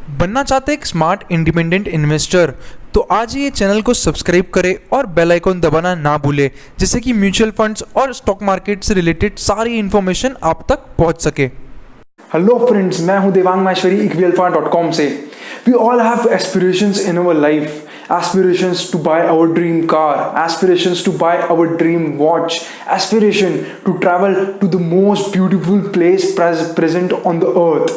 बनना चाहते एक स्मार्ट इंडिपेंडेंट इन्वेस्टर तो आज ही ये चैनल को सब्सक्राइब करें और बेल आइकन दबाना ना भूलें, जिससे कि म्यूचुअल फंड्स और स्टॉक मार्केट से रिलेटेड सारी इन्फॉर्मेशन आप तक पहुंच सके। हेलो फ्रेंड्स, मैं हूं देवांग माहेश्वरी Equialpha.com से। We all have aspirations in our life, aspirations to buy our dream car, aspirations to buy our dream watch, aspiration to travel to the most beautiful place present on the earth.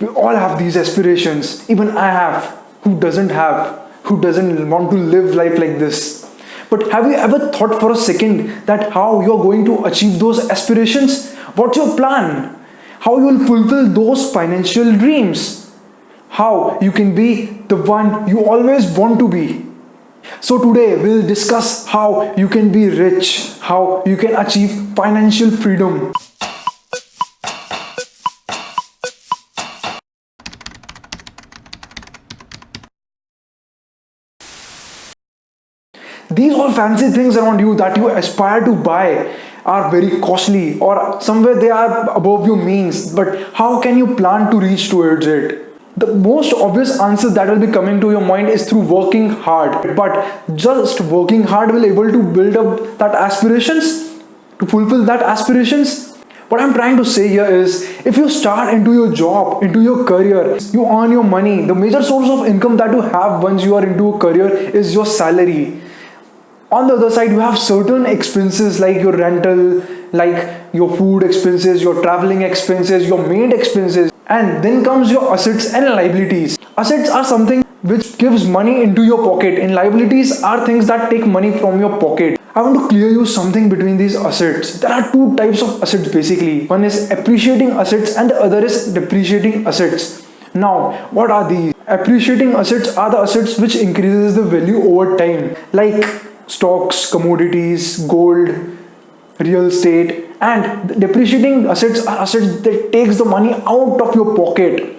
We all have these aspirations. Even I have. Who doesn't have? Who doesn't want to live life like this? But have you ever thought for a second that how you're going to achieve those aspirations? What's your plan? How you will fulfill those financial dreams? How you can be the one you always want to be. So today we'll discuss how you can be rich, how you can achieve financial freedom. These all fancy things around you that you aspire to buy are very costly, or somewhere they are above your means, but how can you plan to reach towards it? The most obvious answer that will be coming to your mind is through working hard. But just working hard will able to build up that aspirations, to fulfill that aspirations? What I'm trying to say here is, if you start into your job, into your career, you earn your money. The major source of income that you have once you are into a career is your salary. On the other side, you have certain expenses like your rental, like your food expenses, your traveling expenses, your maid expenses, and then comes your assets and liabilities. Assets are something which gives money into your pocket, and liabilities are things that take money from your pocket. I want to clear you something between these assets. There are two types of assets basically. One is appreciating assets and the other is depreciating assets. Now, what are these? Appreciating assets are the assets which increases the value over time, like stocks, commodities, gold, real estate. And depreciating assets are assets that takes the money out of your pocket.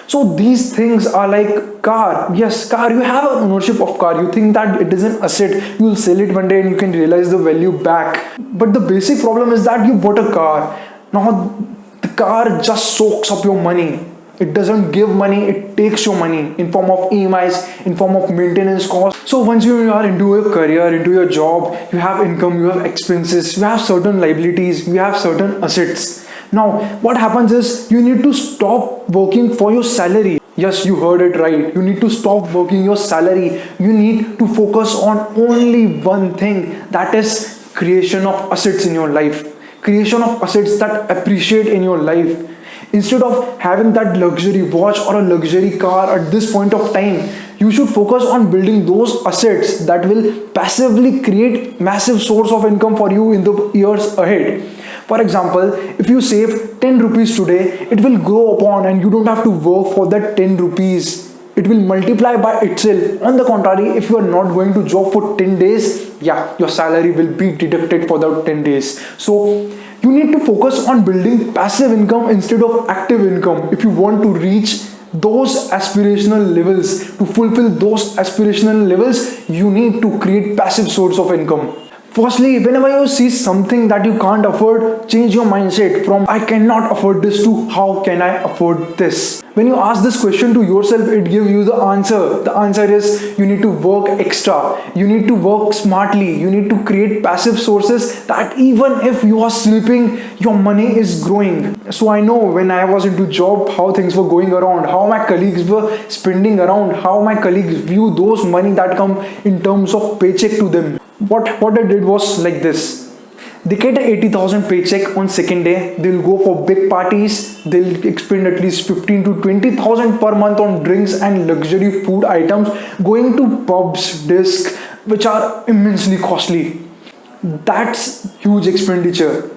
So these things are like car. Yes, car, you have an ownership of car. You think that it is an asset. You will sell it one day and you can realize the value back. But the basic problem is that you bought a car. Now the car just soaks up your money. It doesn't give money, it takes your money in form of EMIs, in form of maintenance costs. So once you are into a career, into your job, you have income, you have expenses, you have certain liabilities, you have certain assets. Now, what happens is you need to stop working for your salary. Yes, you heard it right. You need to stop working your salary. You need to focus on only one thing, that is creation of assets in your life. Creation of assets that appreciate in your life. Instead of having that luxury watch or a luxury car at this point of time, you should focus on building those assets that will passively create massive source of income for you in the years ahead. For example, if you save 10 rupees today, it will grow upon and you don't have to work for that 10 rupees. It will multiply by itself. On the contrary, if you are not going to job for 10 days, your salary will be deducted for that 10 days. So you need to focus on building passive income instead of active income if you want to reach those aspirational levels. To fulfill those aspirational levels, you need to create passive source of income. Firstly, whenever you see something that you can't afford, change your mindset from I cannot afford this to how can I afford this. When you ask this question to yourself, it gives you the answer. The answer is you need to work extra. You need to work smartly. You need to create passive sources that even if you are sleeping, your money is growing. So I know when I was into job, how things were going around, how my colleagues were spending around, how my colleagues view those money that come in terms of paycheck to them. What I did was like this. They get a 80,000 paycheck on second day. They'll go for big parties. They'll expend at least 15 to 20,000 per month on drinks and luxury food items, going to pubs, discs, which are immensely costly. That's huge expenditure.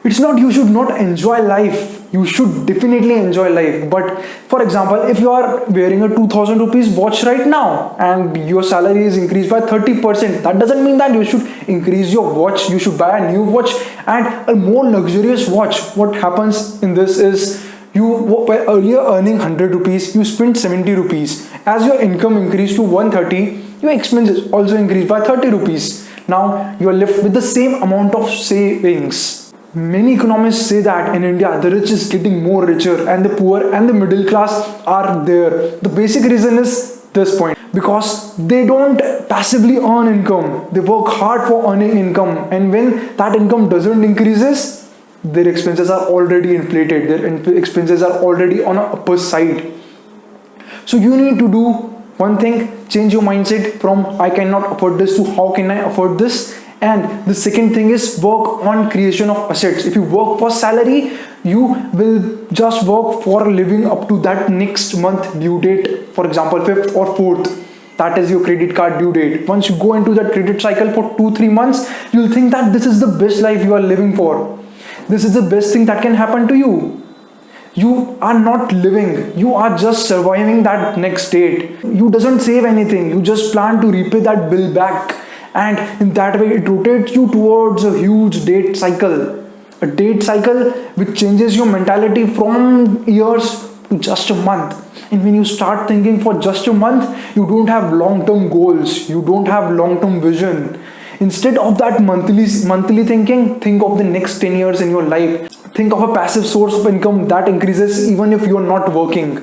It's not you should not enjoy life. You should definitely enjoy life. But for example, if you are wearing a 2000 rupees watch right now and your salary is increased by 30%, that doesn't mean that you should increase your watch. You should buy a new watch and a more luxurious watch. What happens in this is you were earlier earning 100 rupees, you spend 70 rupees. As your income increased to 130, your expenses also increased by 30 rupees. Now you are left with the same amount of savings. Many economists say that in India, the rich is getting more richer and the poor and the middle class are there. The basic reason is this point, because they don't passively earn income. They work hard for earning income, and when that income doesn't increases, their expenses are already inflated. Their expenses are already on a upper side. So you need to do one thing: change your mindset from I cannot afford this to how can I afford this. And the second thing is work on creation of assets. If you work for salary, you will just work for living up to that next month due date, for example 5th or 4th. That is your credit card due date. Once you go into that credit cycle for 2-3 months, you'll think that this is the best life you are living for. This is the best thing that can happen to you. You are not living, you are just surviving that next date. You doesn't save anything, you just plan to repay that bill back, and in that way it rotates you towards a huge date cycle. A date cycle which changes your mentality from years to just a month. And when you start thinking for just a month, you don't have long-term goals, you don't have long-term vision. Instead of that monthly thinking, think of the next 10 years in your life. Think of a passive source of income that increases even if you're not working.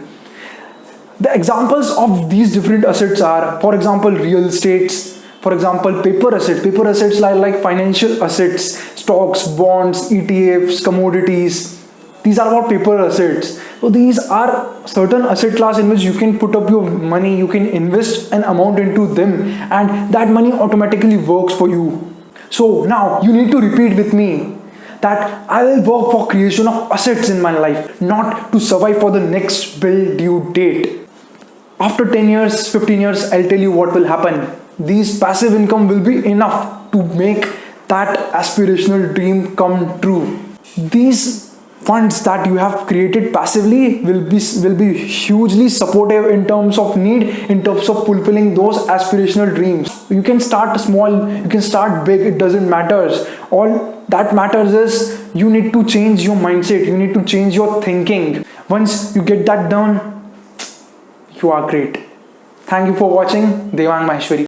The examples of these different assets are, for example, real estates, for example, paper assets. Paper assets are like financial assets, stocks, bonds, ETFs, commodities. These are all paper assets. So these are certain asset class in which you can put up your money, you can invest an amount into them, and that money automatically works for you. So now you need to repeat with me that I will work for creation of assets in my life, not to survive for the next bill due date. After 10 years, 15 years, I'll tell you what will happen. These passive income will be enough to make that aspirational dream come true. These funds that you have created passively will be hugely supportive in terms of need, in terms of fulfilling those aspirational dreams. You can start small, you can start big, it doesn't matter. All that matters is you need to change your mindset, you need to change your thinking. Once you get that done, you are great. Thank you for watching. Devang Maheshwari.